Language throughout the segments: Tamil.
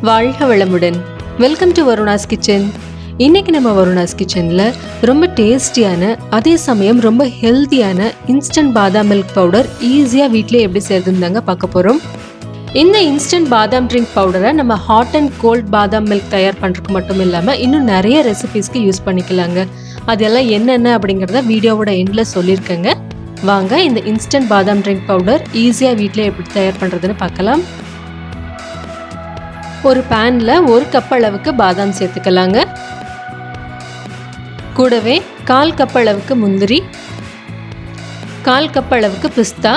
வாழ்க வளமுடன். Welcome to Varuna's kitchen. இன்னைக்கு நம்ம வருணாஸ் கிச்சனில் ரொம்ப டேஸ்டியான அதே சமயம் ரொம்ப ஹெல்த்தியான இன்ஸ்டன்ட் பாதாம் மில்க் பவுடர் ஈஸியாக வீட்டிலே எப்படி செய்யறதுன்னு பார்க்க போகிறோம். இந்த இன்ஸ்டன்ட் பாதாம் ட்ரிங்க் பவுடரை நம்ம ஹாட் அண்ட் கோல்ட் பாதாம் மில்க் தயார் பண்ணுறதுக்கு மட்டும் இல்லாமல் இன்னும் நிறைய ரெசிபீஸ்க்கு யூஸ் பண்ணிக்கலாங்க. அதெல்லாம் என்னென்ன அப்படிங்கிறத வீடியோவோட எண்டில் சொல்லியிருக்கேங்க. வாங்க இந்த இன்ஸ்டன்ட் பாதாம் ட்ரிங்க் பவுடர் ஈஸியாக வீட்டிலே எப்படி தயார் பண்ணுறதுன்னு பார்க்கலாம். ஒரு பேனில் 1 கப் அளவுக்கு பாதாம் சேர்த்துக்கலாங்க. கூடவே 1/4 கப் அளவுக்கு முந்திரி, 1/4 கப் அளவுக்கு பிஸ்தா,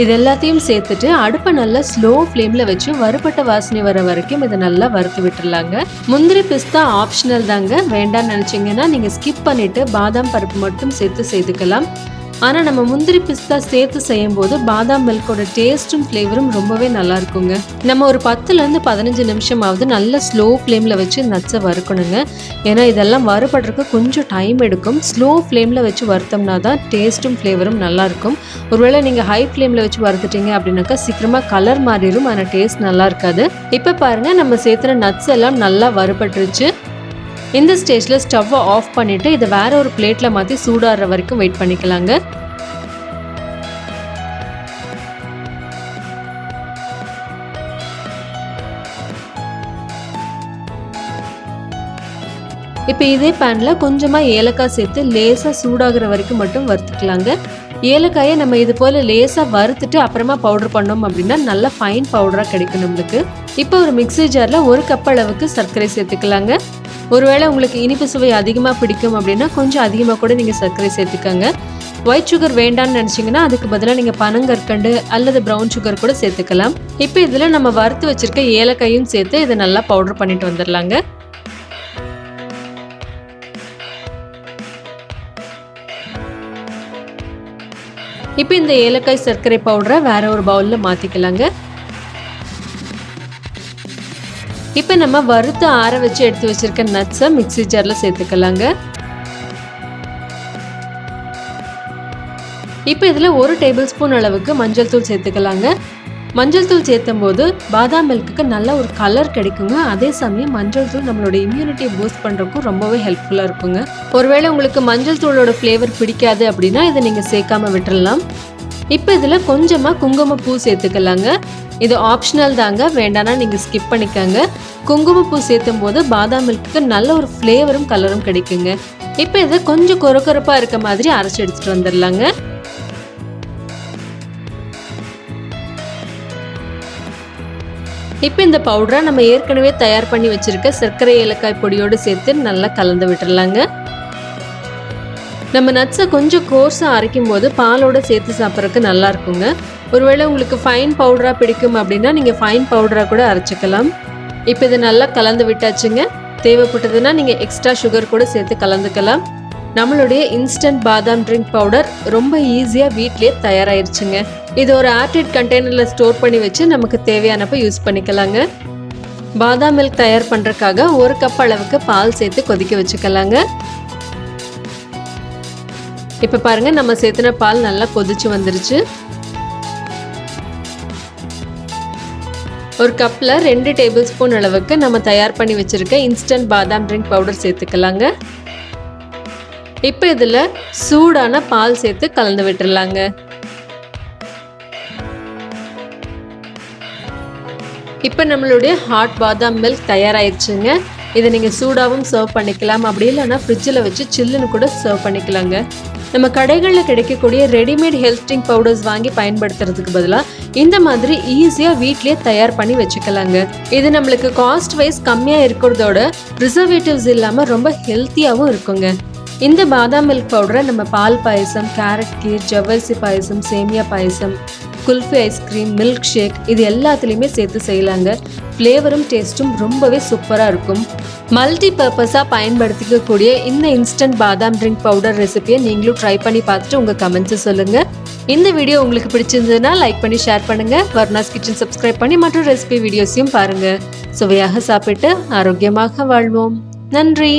இது எல்லாத்தையும் சேர்த்துட்டு அடுப்பை நல்லா ஸ்லோ ஃப்ளேமில் வச்சு வறுபட்ட வாசனை வர வரைக்கும் இதை நல்லா வறுத்து விட்டுடலாங்க. முந்திரி பிஸ்தா ஆப்ஷனல் தாங்க, வேண்டாம்னு நினச்சிங்கன்னா நீங்கள் ஸ்கிப் பண்ணிவிட்டு பாதாம் பருப்பு மட்டும் சேர்த்து செய்துக்கலாம். ஆனால் நம்ம முந்திரி பிஸ்தா சேர்த்து செய்யும் போது பாதாம் மில்கோட டேஸ்ட்டும் ஃப்ளேவரும் ரொம்பவே நல்லா இருக்குங்க. நம்ம ஒரு 10லேருந்து 15 நிமிஷமாவது நல்ல ஸ்லோ ஃப்ளேமில் வச்சு நட்ஸை வறுக்கணுங்க. ஏன்னா இதெல்லாம் வறுபடுறதுக்கு கொஞ்சம் டைம் எடுக்கும். ஸ்லோ ஃப்ளேமில் வச்சு வறுத்தோம்னா தான் டேஸ்ட்டும் ஃப்ளேவரும் நல்லாயிருக்கும். ஒருவேளை நீங்கள் ஹை ஃப்ளேமில் வச்சு வறுத்துட்டீங்க அப்படின்னாக்கா சீக்கிரமாக கலர் மாறிடும், ஆனால் டேஸ்ட் நல்லா இருக்காது. இப்போ பாருங்கள், நம்ம சேர்த்துன நட்ஸ் எல்லாம் நல்லா வறுபட்டுருச்சு. இந்த ஸ்டேஜில் ஸ்டவ்வை ஆஃப் பண்ணிவிட்டு இதை வேற ஒரு பிளேட்டில் மாற்றி சூடாடுற வரைக்கும் வெயிட் பண்ணிக்கலாங்க. இப்போ இதே பேனில் கொஞ்சமாக ஏலக்காய் சேர்த்து லேசாக சூடாகிற வரைக்கும் மட்டும் வறுத்துக்கலாங்க. ஏலக்காயை நம்ம இது போல் லேசாக வறுத்துட்டு அப்புறமா பவுடர் பண்ணோம் அப்படின்னா நல்லா ஃபைன் பவுடராக கிடைக்கும் நம்மளுக்கு. இப்போ ஒரு மிக்ஸி ஜாரில் 1 கப் அளவுக்கு சர்க்கரை சேர்த்துக்கலாங்க. ஒருவேளை உங்களுக்கு இனிப்பு சுவை அதிகமாக பிடிக்கும் அப்படின்னா கொஞ்சம் அதிகமாக கூட நீங்கள் சர்க்கரை சேர்த்துக்கோங்க. ஒயிட் சுகர் வேண்டான்னு நினச்சிங்கன்னா அதுக்கு பதிலாக நீங்கள் பனங்கற்கண்டு அல்லது ப்ரௌன் சுகர் கூட சேர்த்துக்கலாம். இப்போ இதில் நம்ம வறுத்து வச்சுருக்க ஏலக்காயும் சேர்த்து இதை நல்லா பவுடர் பண்ணிட்டு வந்துடலாங்க. இப்போ இந்த ஏலக்காய் சர்க்கரை பவுடரை வேற ஒரு பவுலில் மாற்றிக்கலாங்க. இப்போ நம்ம வறுத்து ஆற வச்சு எடுத்து வச்சிருக்க நட்ஸை மிக்ஸி ஜாரில் சேர்த்துக்கலாங்க. இப்போ இதில் 1 டேபிள் ஸ்பூன் அளவுக்கு மஞ்சள் தூள் சேர்த்துக்கலாங்க. மஞ்சள் தூள் சேர்த்தும் போது பாதாம் மில்க்குக்கு நல்ல ஒரு கலர் கிடைக்குங்க. அதே சமயம் மஞ்சள் தூள் நம்மளோட இம்யூனிட்டியை பூஸ்ட் பண்ணுறதுக்கும் ரொம்பவே ஹெல்ப்ஃபுல்லாக இருக்குங்க. ஒருவேளை உங்களுக்கு மஞ்சள் தூளோட ஃப்ளேவர் பிடிக்காது அப்படின்னா இதை நீங்கள் சேர்க்காம விட்டுடலாம். இப்போ இதில் கொஞ்சமாக குங்குமப்பூ சேர்த்துக்கலாங்க. இது ஆப்ஷனல் தாங்க, வேண்டானா நீங்கள் ஸ்கிப் பண்ணிக்கோங்க. குங்குமப்பூ சேர்த்தும் போது பாதாம் மில்க்குக்கு நல்ல ஒரு ஃப்ளேவரும் கலரும் கிடைக்குங்க. இப்போ இதை கொஞ்சம் கொரகொரப்பாக இருக்க மாதிரி அரைச்சி எடுத்துகிட்டு வந்துடலாங்க. இப்போ இந்த பவுடரை நம்ம ஏற்கனவே தயார் பண்ணி வச்சுருக்க சர்க்கரை ஏலக்காய் பொடியோடு சேர்த்து நல்லா கலந்து விட்டுடலாங்க. நம்ம நட்ஸை கொஞ்சம் கோர்ஸாக அரைக்கும் போது பாலோடு சேர்த்து சாப்பிட்றதுக்கு நல்லா இருக்குங்க. ஒருவேளை உங்களுக்கு ஃபைன் பவுடராக பிடிக்கும் அப்படின்னா நீங்கள் ஃபைன் பவுடராக கூட அரைச்சிக்கலாம். இப்போ இதை நல்லா கலந்து விட்டாச்சுங்க. தேவைப்பட்டதுன்னா நீங்கள் எக்ஸ்ட்ரா சுகர் கூட சேர்த்து கலந்துக்கலாம். நம்மளுடைய இன்ஸ்டன்ட் பாதாம் ட்ரிங்க் பவுடர் ரொம்ப ஈஸியாக வீட்டிலே தயாராகிருச்சுங்க. இது ஒரு ஏர்டைட் கண்டெய்னரில் ஸ்டோர் பண்ணி வச்சு நமக்கு தேவையானப்போ யூஸ் பண்ணிக்கலாங்க. பாதாம் மில்க் தயார் பண்ணுறதுக்காக 1 கப் அளவுக்கு பால் சேர்த்து கொதிக்க வச்சுக்கலாங்க. இப்போ பாருங்கள், நம்ம சேர்த்துன பால் நல்லா கொதிச்சு வந்துருச்சு. ஒரு கப்பில் 2 டேபிள் ஸ்பூன் அளவுக்கு நம்ம தயார் பண்ணி வச்சுருக்க இன்ஸ்டன்ட் பாதாம் ட்ரிங்க் பவுடர் சேர்த்துக்கலாங்க. இப்போ இதில் சூடான பால் சேர்த்து கலந்து விட்டுடலாங்க. இப்போ நம்மளுடைய ஹாட் பாதாம் மில்க் தயாராகிடுச்சுங்க. இதை நீங்கள் சூடாகவும் சர்வ் பண்ணிக்கலாம், அப்படி இல்லைன்னா ஃப்ரிட்ஜில் வச்சு சில்லுன்னு கூட சர்வ் பண்ணிக்கலாங்க. நம்ம கடைகளில் கிடைக்கக்கூடிய ரெடிமேட் ஹெல்த் ட்ரிங்க் பவுடர்ஸ் வாங்கி பயன்படுத்துறதுக்கு பதிலாக இந்த மாதிரி ஈஸியாக வீட்லேயே தயார் பண்ணி வச்சுக்கலாங்க. இது நம்மளுக்கு காஸ்ட் வைஸ் கம்மியாக இருக்கிறதோட ப்ரிசர்வேட்டிவ்ஸ் இல்லாமல் ரொம்ப ஹெல்த்தியாகவும் இருக்குங்க. இந்த பாதாம் மில்க் பவுடரை நம்ம பால் பாயசம், கேரட் கீர், ஜவ்வரிசி பாயசம், சேமியா பாயசம், குல்ஃபி ஐஸ்கிரீம், மில்க் ஷேக் இது எல்லாத்துலேயுமே சேர்த்து செய்யலாங்க. ஃப்ளேவரும் டேஸ்ட்டும் ரொம்பவே சூப்பராக இருக்கும். மல்டி பர்பஸாக பயன்படுத்திக்கக்கூடிய இந்த இன்ஸ்டன்ட் பாதாம் ட்ரிங்க் பவுடர் ரெசிபியை நீங்களும் ட்ரை பண்ணி பார்த்துட்டு உங்கள் கமெண்ட்ஸை சொல்லுங்கள். இந்த வீடியோ உங்களுக்கு பிடிச்சிருந்ததுன்னா லைக் பண்ணி ஷேர் பண்ணுங்கள். வருணாஸ் கிச்சன் சப்ஸ்கிரைப் பண்ணி மற்ற ரெசிபி வீடியோஸையும் பாருங்கள். சுவையாக சாப்பிட்டு ஆரோக்கியமாக வாழ்வோம். நன்றி.